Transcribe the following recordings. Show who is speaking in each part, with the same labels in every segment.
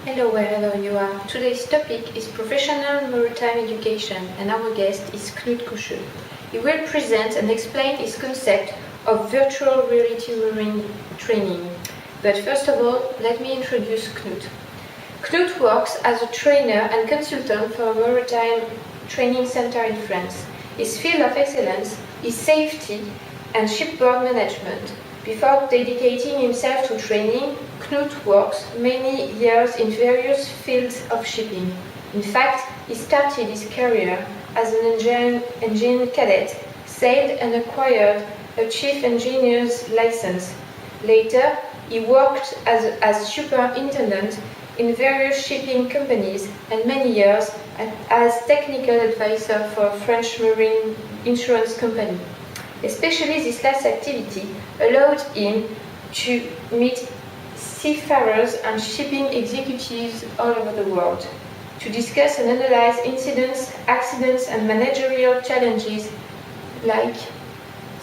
Speaker 1: Hello, wherever you are. Today's topic is professional maritime education, and our guest is Knud Kusche. He will present and explain his concept of virtual reality marine training. But first of all, let me introduce Knud. Knud works as a trainer and consultant for a maritime training center in France. His field of excellence is safety and shipboard management. Before dedicating himself to training, Knud works many years in various fields of shipping. In fact, he started his career as an engine cadet, sailed and acquired a chief engineer's license. Later, he worked as superintendent in various shipping companies and many years as technical advisor for a French marine insurance company. Especially this last activity allowed him to meet seafarers and shipping executives all over the world, to discuss and analyze incidents, accidents and managerial challenges like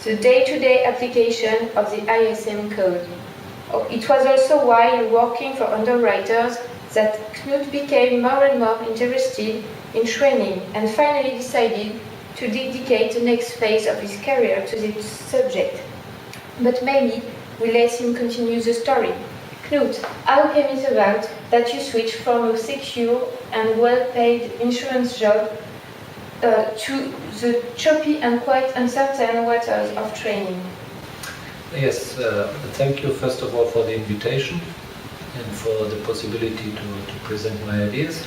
Speaker 1: the day-to-day application of the ISM code. It was also while working for underwriters that Knud became more and more interested in training and finally decided to dedicate the next phase of his career to this subject. But maybe we let him continue the story. Knud, how came it about that you switched from a secure and well-paid insurance job to the choppy and quite uncertain waters of training?
Speaker 2: Yes, thank you first of all for the invitation and for the possibility to present my ideas.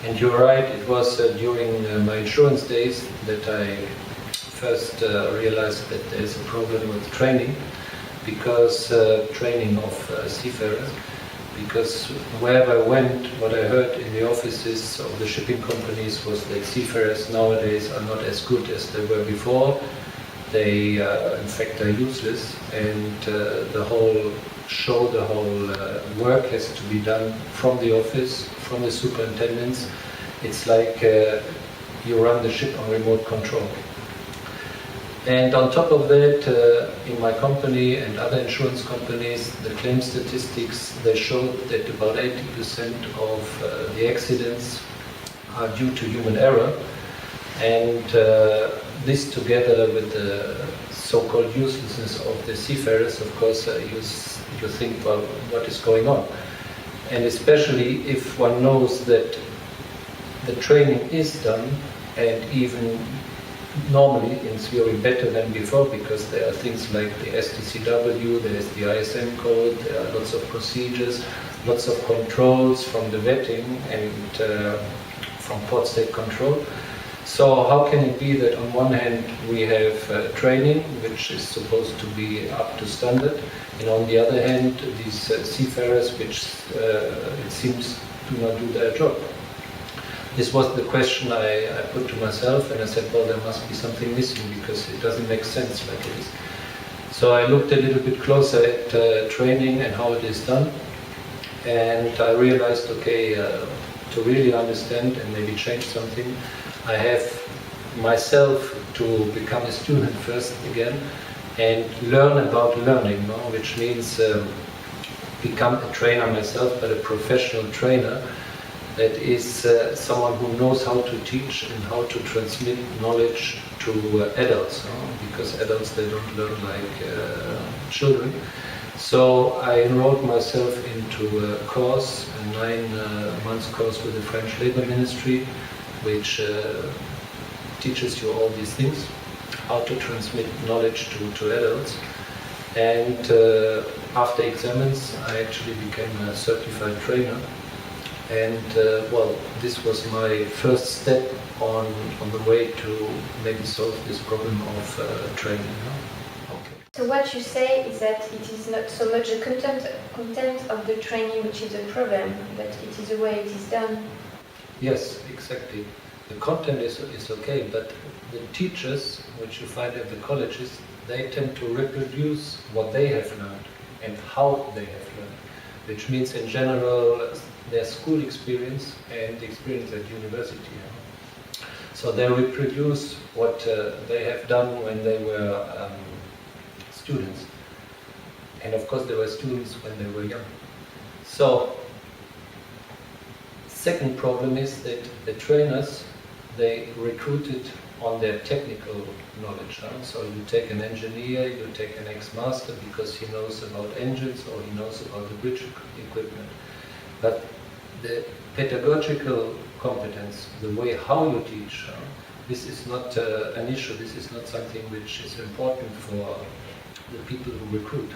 Speaker 2: And you're right, it was during my insurance days that I first realized that there's a problem with training, because training of seafarers, because wherever I went, what I heard in the offices of the shipping companies was that seafarers nowadays are not as good as they were before. They, in fact, are useless, and the whole show, the whole work has to be done from the office, from the superintendents. It's like you run the ship on remote control. And on top of that, in my company and other insurance companies, the claim statistics, they showed that about 80% of the accidents are due to human error. And this, together with the so-called uselessness of the seafarers, of course, you think, well, what is going on? And especially if one knows that the training is done, and even normally in theory better than before, because there are things like the STCW, there is the ISM code, there are lots of procedures, lots of controls from the vetting and from port state control. So how can it be that on one hand we have training which is supposed to be up to standard, and on the other hand these seafarers which it seems do not do their job? This was the question I put to myself, and I said, well, there must be something missing, because it doesn't make sense like it is. So I looked a little bit closer at training and how it is done, and I realized, okay, to really understand and maybe change something, I have myself to become a student first again and learn about learning, no? Which means become a trainer myself, but a professional trainer that is someone who knows how to teach and how to transmit knowledge to adults, no? Because adults, they don't learn like children. So I enrolled myself into a course, a 9-month course with the French Labour Ministry, which teaches you all these things, how to transmit knowledge to adults. And after exams, I actually became a certified trainer. And well, this was my first step on the way to maybe solve this problem of training. Okay.
Speaker 1: So what you say is that it is not so much the content of the training which is a problem, but it is the way it is done.
Speaker 2: Yes, exactly. The content is okay, but the teachers, which you find at the colleges, they tend to reproduce what they have learned and how they have learned, which means in general their school experience and the experience at university. So they reproduce what they have done when they were students. And of course they were students when they were young. So Second problem is that the trainers, they recruited on their technical knowledge. So you take an engineer, you take an ex-master because he knows about engines or he knows about the bridge equipment. But the pedagogical competence, the way how you teach, this is not an issue, this is not something which is important for the people who recruit.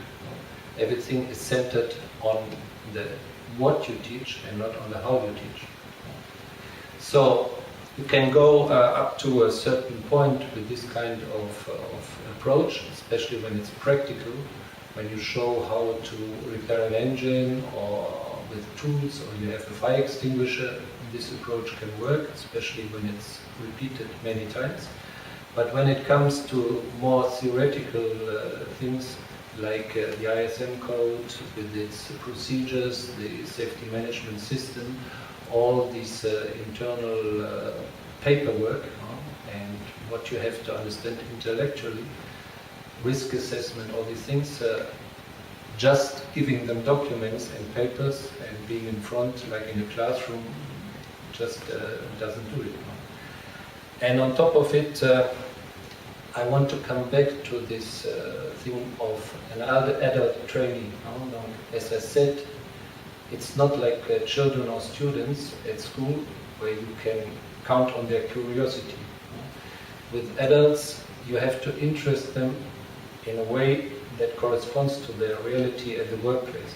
Speaker 2: Everything is centered on the what you teach and not on the how you teach. So you can go up to a certain point with this kind of approach, especially when it's practical, when you show how to repair an engine or with tools, or you have a fire extinguisher. This approach can work, especially when it's repeated many times. But when it comes to more theoretical things, like the ISM code with its procedures, the safety management system, all these internal paperwork, and what you have to understand intellectually, risk assessment, all these things, just giving them documents and papers and being in front, like in a classroom, just doesn't do it. And on top of it, I want to come back to this thing of an adult training. As I said, it's not like children or students at school where you can count on their curiosity. With adults, you have to interest them in a way that corresponds to their reality at the workplace.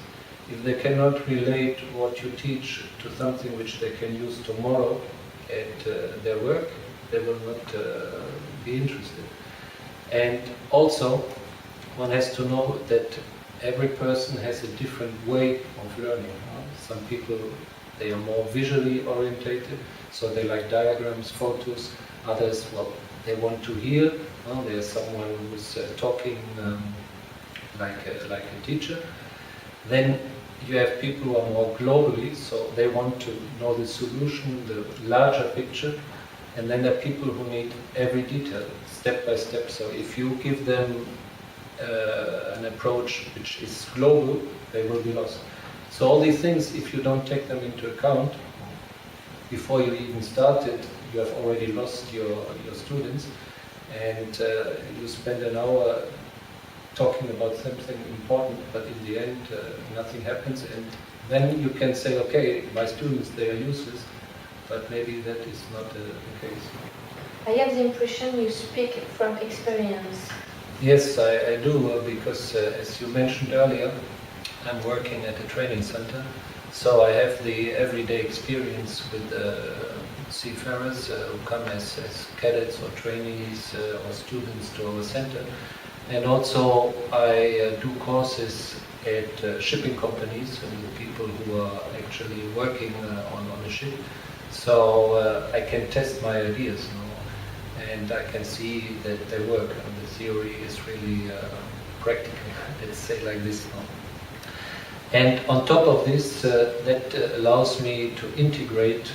Speaker 2: If they cannot relate what you teach to something which they can use tomorrow at their work, they will not be interested. And also, one has to know that every person has a different way of learning. Some people, they are more visually orientated, so they like diagrams, photos. Others, well, they want to hear. There's someone who's talking like a teacher. Then you have people who are more globally, so they want to know the solution, the larger picture. And then there are people who need every detail, step by step. So if you give them an approach which is global, they will be lost. So all these things, if you don't take them into account, before you even started, you have already lost your students, and you spend an hour talking about something important, but in the end nothing happens, and then you can say, okay, my students, they are useless, but maybe that is not the case.
Speaker 1: I have the impression you speak from experience.
Speaker 2: Yes, I do, because as you mentioned earlier, I'm working at a training center, so I have the everyday experience with seafarers who come as cadets or trainees or students to our center. And also I do courses at shipping companies with people who are actually working on a ship. So I can test my ideas, and I can see that they work. And the theory is really practical, let's say like this. And on top of this, that allows me to integrate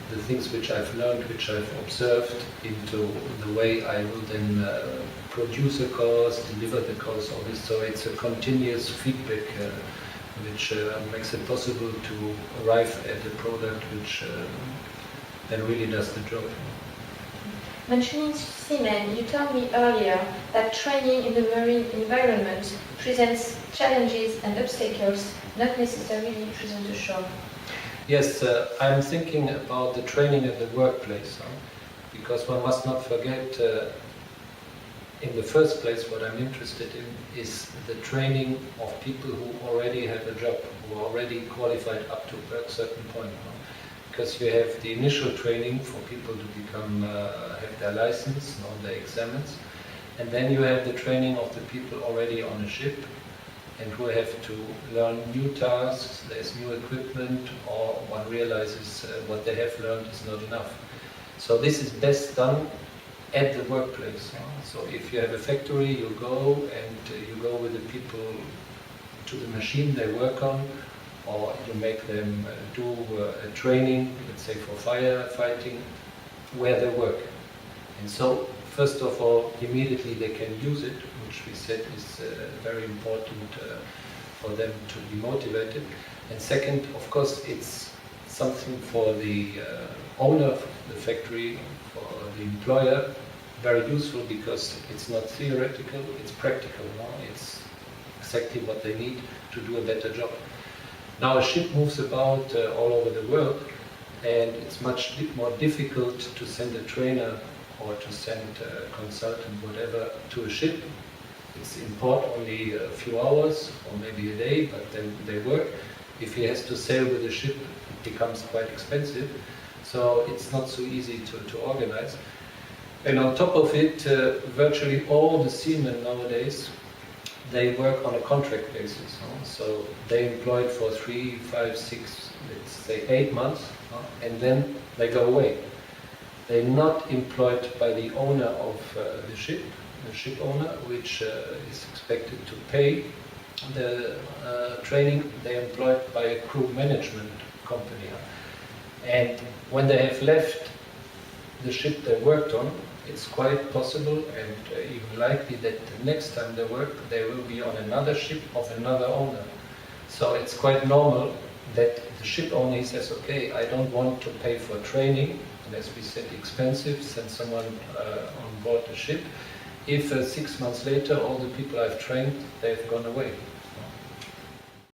Speaker 2: the things which I've learned, which I've observed, into the way I will then produce a course, deliver the course, all this. So it's a continuous feedback which makes it possible to arrive at a product which then really does the job.
Speaker 1: Mentioning seamen, you told me earlier that training in the marine environment presents challenges and obstacles not necessarily present ashore.
Speaker 2: Yes, I'm thinking about the training at the workplace, because one must not forget, in the first place, what I'm interested in is the training of people who already have a job, who are already qualified up to a certain point. Because you have the initial training for people to become, have their license, their examens, and then you have the training of the people already on a ship and who have to learn new tasks, there's new equipment, or one realizes what they have learned is not enough. So this is best done at the workplace. So if you have a factory, you go and you go with the people to the machine they work on, or you make them do a training, let's say for firefighting, where they work. And so, first of all, immediately they can use it, which we said is very important for them to be motivated. And second, of course, it's something for the owner of the factory, for the employer, very useful because it's not theoretical, it's practical. No? It's exactly what they need to do a better job. Now a ship moves about all over the world, and it's much more difficult to send a trainer or to send a consultant, whatever, to a ship. It's in port only a few hours or maybe a day, but then they work. If he has to sail with a ship, it becomes quite expensive. So it's not so easy to organize. And on top of it, virtually all the seamen nowadays, they work on a contract basis. So they employed for 3, 5, 6, let's say 8 months, and then they go away. They're not employed by the owner of the ship owner, which is expected to pay the training. They're employed by a crew management company. And when they have left the ship they worked on, it's quite possible and even likely that the next time they work, they will be on another ship of another owner. So it's quite normal that the ship owner says, okay, I don't want to pay for training, and as we said, expensive, send someone on board the ship. If 6 months later all the people I've trained, they've gone away.